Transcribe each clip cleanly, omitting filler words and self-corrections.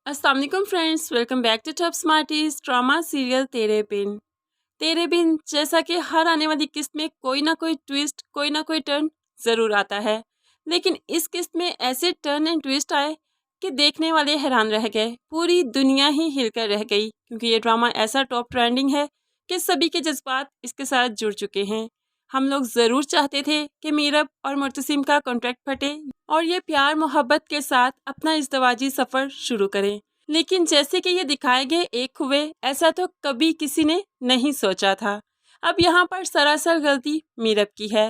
अस्सलाम वालेकुम friends, welcome back to top smarties drama serial Tere Bin. जैसा कि हर आने वाली किस्त में कोई ना कोई ट्विस्ट, कोई ना कोई टर्न ज़रूर आता है, लेकिन इस किस्त में ऐसे टर्न एंड ट्विस्ट आए कि देखने वाले हैरान रह गए। पूरी दुनिया ही हिलकर रह गई, क्योंकि ये ड्रामा ऐसा टॉप ट्रेंडिंग है कि सभी के जज्बात इसके साथ जुड़ चुके हैं। हम लोग ज़रूर चाहते थे कि मीरब और मुर्तसिम का कॉन्ट्रैक्ट फटे और ये प्यार मोहब्बत के साथ अपना इज़्दवाजी सफ़र शुरू करें, लेकिन जैसे कि ये दिखाए गए एक हुए, ऐसा तो कभी किसी ने नहीं सोचा था। अब यहाँ पर सरासर गलती मीरब की है।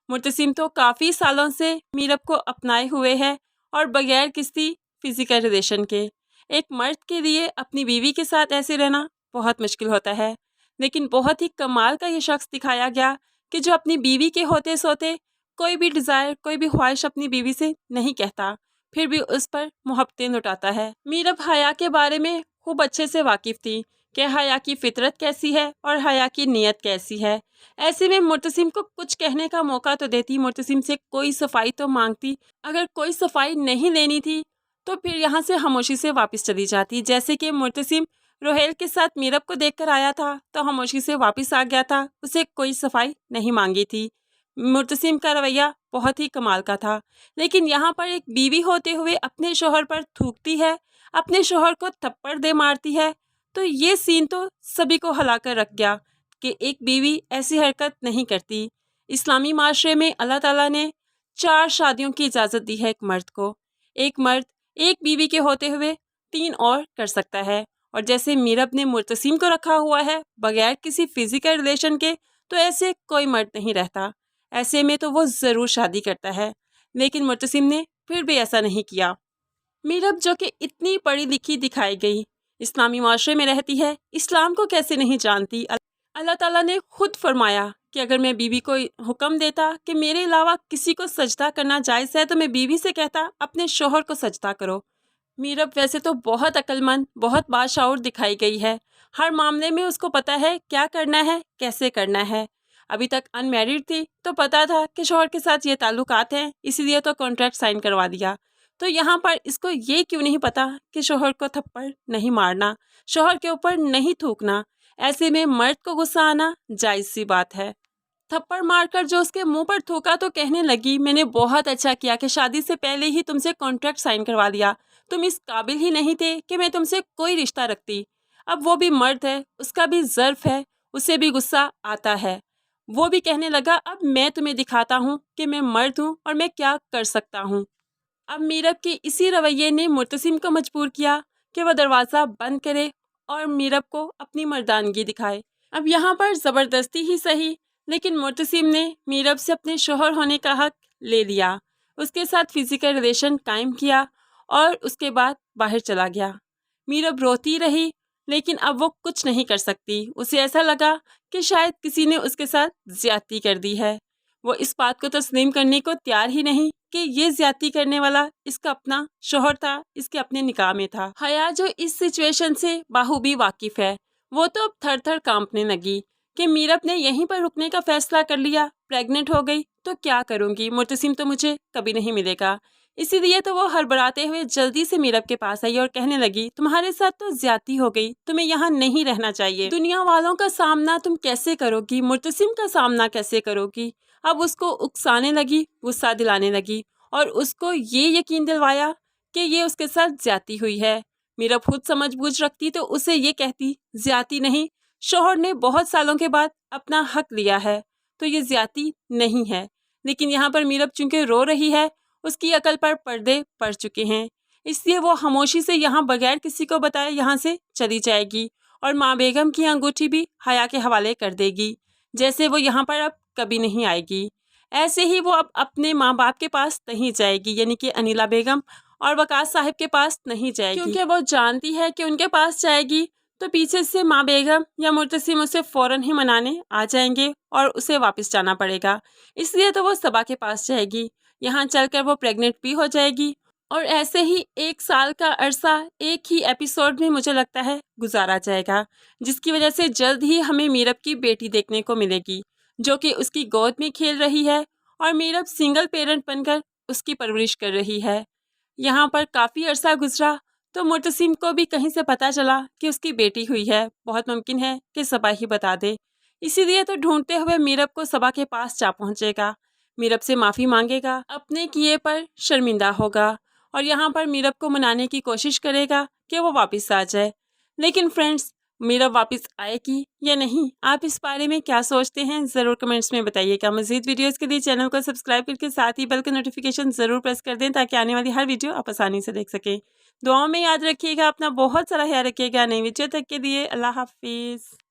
मुर्तसिम तो काफ़ी सालों से मीरब को अपनाए हुए है और बगैर किसी फिजिकल रिलेशन के। एक मर्द के लिए अपनी बीवी के साथ ऐसे रहना बहुत मुश्किल होता है, लेकिन बहुत ही कमाल का ये शख्स दिखाया गया कि जो अपनी बीवी के होते सोते कोई भी डिज़ायर, कोई भी ख्वाहिश अपनी बीवी से नहीं कहता, फिर भी उस पर मोहब्बतें लुटाता है। मीरब हया के बारे में खूब अच्छे से वाकिफ़ थी कि हया की फितरत कैसी है और हया की नीयत कैसी है। ऐसे में मुर्तसिम को कुछ कहने का मौका तो देती, मुर्तसिम से कोई सफाई तो मांगती। अगर कोई सफाई नहीं लेनी थी तो फिर यहाँ से खामोशी से वापस चली जाती। जैसे कि मुर्तसिम रोहेल के साथ मीरब को देखकर आया था तो खामोशी से वापस आ गया था, उसे कोई सफाई नहीं मांगी थी। मुर्तसिम का रवैया बहुत ही कमाल का था, लेकिन यहाँ पर एक बीवी होते हुए अपने शोहर पर थूकती है, अपने शोहर को थप्पड़ दे मारती है। तो ये सीन तो सभी को हिला कर रख गया कि एक बीवी ऐसी हरकत नहीं करती। इस्लामी माशरे में अल्लाह ताला ने 4 शादियों की इजाज़त दी है एक मर्द को। एक मर्द एक बीवी के होते हुए 3 और कर सकता है, और जैसे मीरब ने मुर्तसिम को रखा हुआ है बगैर किसी फिजिकल रिलेशन के, तो ऐसे कोई मर्द नहीं रहता। ऐसे में तो वो ज़रूर शादी करता है, लेकिन मुर्तसिम ने फिर भी ऐसा नहीं किया। मीरब जो कि इतनी पढ़ी लिखी दिखाई गई, इस्लामी माशरे में रहती है, इस्लाम को कैसे नहीं जानती। अल्लाह ताला ने खुद फरमाया कि अगर मैं बीवी को हुक्म देता कि मेरे अलावा किसी को सजदा करना जायज़ है तो मैं बीवी से कहता अपने शोहर को सजदा करो। मीरब वैसे तो बहुत अक्लमंद, बहुत बाशऊर दिखाई गई है। हर मामले में उसको पता है क्या करना है, कैसे करना है। अभी तक अनमैरिड थी तो पता था कि शौहर के साथ ये ताल्लुकात हैं, इसीलिए तो कॉन्ट्रैक्ट साइन करवा दिया। तो यहाँ पर इसको ये क्यों नहीं पता कि शौहर को थप्पड़ नहीं मारना, शौहर के ऊपर नहीं थूकना। ऐसे में मर्द को गुस्सा आना जायज़ सी बात है। थप्पड़ मारकर जो उसके मुंह पर थूका तो कहने लगी, मैंने बहुत अच्छा किया कि शादी से पहले ही तुमसे कॉन्ट्रैक्ट साइन करवा लिया। तुम इस काबिल ही नहीं थे कि मैं तुमसे कोई रिश्ता रखती। अब वो भी मर्द है, उसका भी ज़र्फ है, उसे भी गुस्सा आता है। वो भी कहने लगा, अब मैं तुम्हें दिखाता हूँ कि मैं मर्द हूँ और मैं क्या कर सकता हूँ। अब मीरब के इसी रवैये ने मुर्तसिम को मजबूर किया कि वह दरवाज़ा बंद करे और मीरब को अपनी मर्दानगी दिखाए। अब यहाँ पर ज़बरदस्ती ही सही, लेकिन मुर्तसिम ने मीरब से अपने शोहर होने का हक ले लिया, उसके साथ फिजिकल रिलेशन कायम किया और उसके बाद बाहर चला गया। मीरब रोती रही, लेकिन अब वो कुछ नहीं कर सकती। उसे ऐसा लगा कि शायद किसी ने उसके साथ ज़्यादती कर दी है। वो इस बात को तस्लीम करने को तैयार ही नहीं कि ये ज़्यादती करने वाला इसका अपना शोहर था, इसके अपने निकाह में था। हया जो इस सिचुएशन से बाखूबी वाकिफ़ है, वो तो अब थर थर कांपने लगी कि मीरब ने यहीं पर रुकने का फैसला कर लिया, प्रेग्नेंट हो गई तो क्या करूँगी, मुर्तसिम तो मुझे कभी नहीं मिलेगा। इसीलिए तो वो हड़बड़ाते हुए जल्दी से मीरब के पास आई और कहने लगी, तुम्हारे साथ तो ज्यादती हो गई, तुम्हें यहाँ नहीं रहना चाहिए। दुनिया वालों का सामना तुम कैसे करोगी, मुर्तसिम का सामना कैसे करोगी। अब उसको उकसाने लगी, गुस्सा दिलाने लगी और उसको ये यकीन दिलवाया कि ये उसके साथ ज्यादती हुई है। मीरब खुद समझ बूझ रखती तो उसे ये कहती, ज्यादती नहीं, शौहर ने बहुत सालों के बाद अपना हक लिया है तो ये ज्यादती नहीं है। लेकिन यहाँ पर मीरब चूंकि रो रही है, उसकी अकल पर पर्दे पड़ चुके हैं, इसलिए वो खामोशी से यहाँ बगैर किसी को बताए यहाँ से चली जाएगी और माँ बेगम की अंगूठी भी हया के हवाले कर देगी, जैसे वो यहाँ पर अब कभी नहीं आएगी। ऐसे ही वो अब अपने माँ बाप के पास नहीं जाएगी, यानी कि अनिला बेगम और वकास साहिब के पास नहीं जाएगी, क्योंकि वो जानती है कि उनके पास जाएगी तो पीछे से माँ बेगम या मुर्तसिम उसे फ़ौरन ही मनाने आ जाएंगे और उसे वापस जाना पड़ेगा। इसलिए तो वो सबा के पास जाएगी, यहाँ चलकर वो प्रेग्नेंट भी हो जाएगी और ऐसे ही 1 साल का अरसा एक ही एपिसोड में मुझे लगता है गुजारा जाएगा, जिसकी वजह से जल्द ही हमें मीरब की बेटी देखने को मिलेगी जो कि उसकी गोद में खेल रही है और मीरब सिंगल पेरेंट बनकर उसकी परवरिश कर रही है। यहाँ पर काफ़ी अरसा गुजरा तो मुर्तसिम को भी कहीं से पता चला कि उसकी बेटी हुई है। बहुत मुमकिन है कि सबा ही बता दे, इसीलिए तो ढूंढते हुए मीरब को सबा के पास जा पहुंचेगा, मीरब से माफ़ी मांगेगा, अपने किए पर शर्मिंदा होगा और यहाँ पर मीरब को मनाने की कोशिश करेगा कि वो वापस आ जाए। लेकिन फ्रेंड्स, मीरब वापस आएगी या नहीं, आप इस बारे में क्या सोचते हैं ज़रूर कमेंट्स में बताइएगा। मज़ीद वीडियोस के लिए चैनल को सब्सक्राइब करके साथ ही बेल का नोटिफिकेशन ज़रूर प्रेस कर दें ताकि आने वाली हर वीडियो आप आसानी से देख सकें। दुआओं में याद रखिएगा, अपना बहुत सारा ख्याल रखिएगा। नई वीडियो तक के लिए अल्लाह हाफिज़।